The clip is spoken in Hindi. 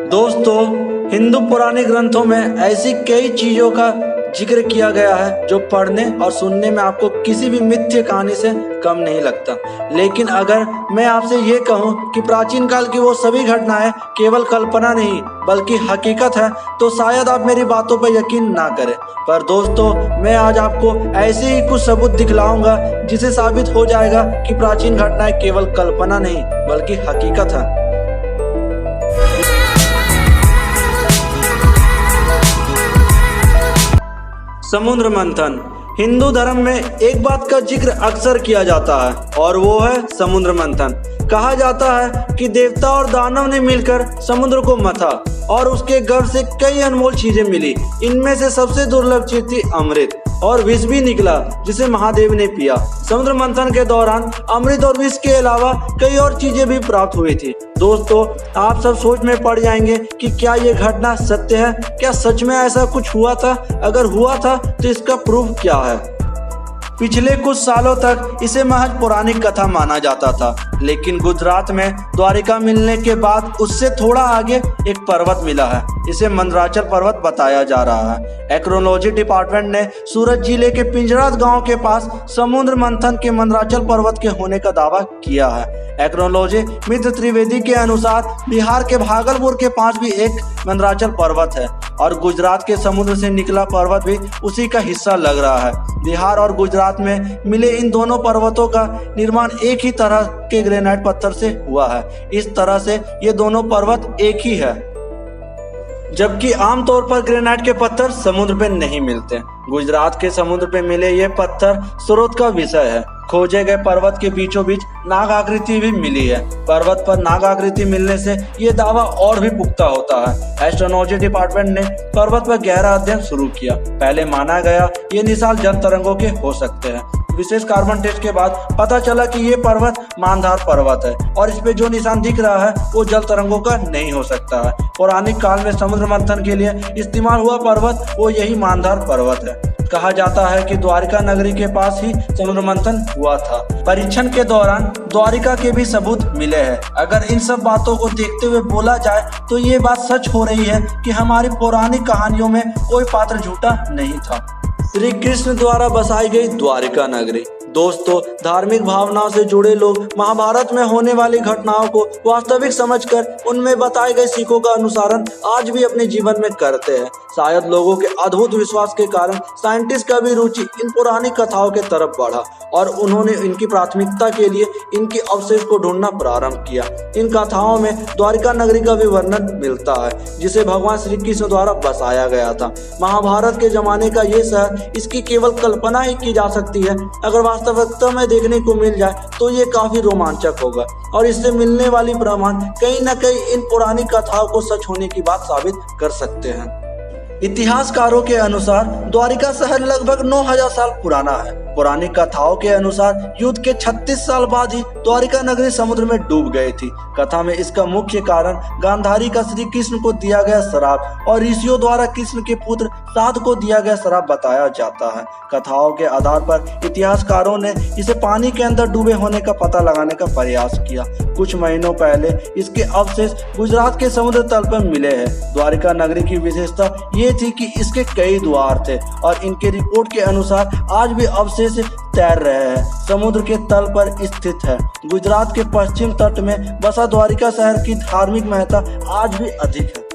दोस्तों, हिंदू पुराने ग्रंथों में ऐसी कई चीजों का जिक्र किया गया है जो पढ़ने और सुनने में आपको किसी भी मिथ्य कहानी से कम नहीं लगता। लेकिन अगर मैं आपसे ये कहूँ कि प्राचीन काल की वो सभी घटनाएं केवल कल्पना नहीं बल्कि हकीकत है, तो शायद आप मेरी बातों पर यकीन ना करें। पर दोस्तों, मैं आज आपको ऐसे ही कुछ सबूत दिखलाऊंगा जिसे साबित हो जाएगा कि प्राचीन घटनाएं केवल कल्पना नहीं बल्कि हकीकत है। समुद्र मंथन। हिंदू धर्म में एक बात का जिक्र अक्सर किया जाता है और वो है समुद्र मंथन। कहा जाता है कि देवता और दानव ने मिलकर समुद्र को मथा और उसके गर्भ से कई अनमोल चीजें मिली। इनमें से सबसे दुर्लभ चीज थी अमृत, और विष भी निकला जिसे महादेव ने पिया। समुद्र मंथन के दौरान अमृत और विष के अलावा कई और चीजें भी प्राप्त हुई थी। दोस्तों, आप सब सोच में पड़ जाएंगे कि क्या ये घटना सत्य है? क्या सच में ऐसा कुछ हुआ था? अगर हुआ था तो इसका प्रूफ क्या है? पिछले कुछ सालों तक इसे महज पौराणिक कथा माना जाता था, लेकिन गुजरात में द्वारिका मिलने के बाद उससे थोड़ा आगे एक पर्वत मिला है। इसे मंदराचल पर्वत बताया जा रहा है। एग्रोलॉजी डिपार्टमेंट ने सूरत जिले के पिंजरात गांव के पास समुद्र मंथन के मंदराचल पर्वत के होने का दावा किया है। एग्रोलॉजी मित्र त्रिवेदी के अनुसार बिहार के भागलपुर के पास भी एक मंदराचल पर्वत है और गुजरात के समुद्र से निकला पर्वत भी उसी का हिस्सा लग रहा है। बिहार और गुजरात में मिले इन दोनों पर्वतों का निर्माण एक ही तरह के ग्रेनाइट पत्थर से हुआ है। इस तरह से ये दोनों पर्वत एक ही है, जबकि आमतौर पर ग्रेनाइट के पत्थर समुद्र पे नहीं मिलते। गुजरात के समुद्र पे मिले ये पत्थर स्रोत का विषय है। खोजे गए पर्वत के बीचों बीच नाग आकृति भी मिली है। पर्वत पर नाग आकृति मिलने से ये दावा और भी पुख्ता होता है। एस्ट्रोनॉमी डिपार्टमेंट ने पर्वत पर गहरा अध्ययन शुरू किया। पहले माना गया ये निशान जल तरंगों के हो सकते हैं। विशेष कार्बन टेस्ट के बाद पता चला कि ये पर्वत मानधार पर्वत है और इस पे जो निशान दिख रहा है वो जल तरंगों का नहीं हो सकता है। पौराणिक काल में समुद्र मंथन के लिए इस्तेमाल हुआ पर्वत वो यही मानधार पर्वत है। कहा जाता है कि द्वारिका नगरी के पास ही समुद्र मंथन हुआ था। परीक्षण के दौरान द्वारिका के भी सबूत मिले हैं। अगर इन सब बातों को देखते हुए बोला जाए तो ये बात सच हो रही है कि हमारी पौराणिक कहानियों में कोई पात्र झूठा नहीं था। श्री कृष्ण द्वारा बसाई गई द्वारिका नगरी। दोस्तों, धार्मिक भावनाओं से जुड़े लोग महाभारत में होने वाली घटनाओं को वास्तविक समझकर उनमें बताए गए सीखों का अनुसरण आज भी अपने जीवन में करते हैं। शायद लोगों के अद्भुत विश्वास के कारण साइंटिस्ट का भी रुचि इन पुरानी कथाओं के तरफ बढ़ा और उन्होंने इनकी प्राथमिकता के लिए इनके अवशेष को ढूंढना प्रारंभ किया। इन कथाओं में द्वारिका नगरी का भी वर्णन मिलता है जिसे भगवान श्री कृष्ण द्वारा बसाया गया था। महाभारत के जमाने का ये शहर, इसकी केवल कल्पना ही की जा सकती है। अगर वास्तविकता में देखने को मिल जाए तो ये काफी रोमांचक होगा और इससे मिलने वाली प्रमाण कहीं न कहीं इन पुरानी कथाओं को सच होने की बात साबित कर सकते हैं। इतिहासकारों के अनुसार द्वारिका शहर लगभग 9000 साल पुराना है। पुरानी कथाओं के अनुसार युद्ध के 36 साल बाद ही द्वारिका नगरी समुद्र में डूब गई थी। कथा में इसका मुख्य कारण गांधारी का श्री कृष्ण को दिया गया श्राप और ऋषियों द्वारा कृष्ण के पुत्र साध को दिया गया श्राप बताया जाता है। कथाओं के आधार पर इतिहासकारों ने इसे पानी के अंदर डूबे होने का पता लगाने का प्रयास किया। कुछ महीनों पहले इसके अवशेष गुजरात के समुद्र तल पर मिले हैं। द्वारिका नगरी की विशेषता ये थी कि इसके कई द्वार थे और इनके रिपोर्ट के अनुसार आज भी अवशेष तैर रहे हैं। समुद्र के तल पर स्थित है। गुजरात के पश्चिम तट में बसा द्वारिका शहर की धार्मिक महत्ता आज भी अधिक है।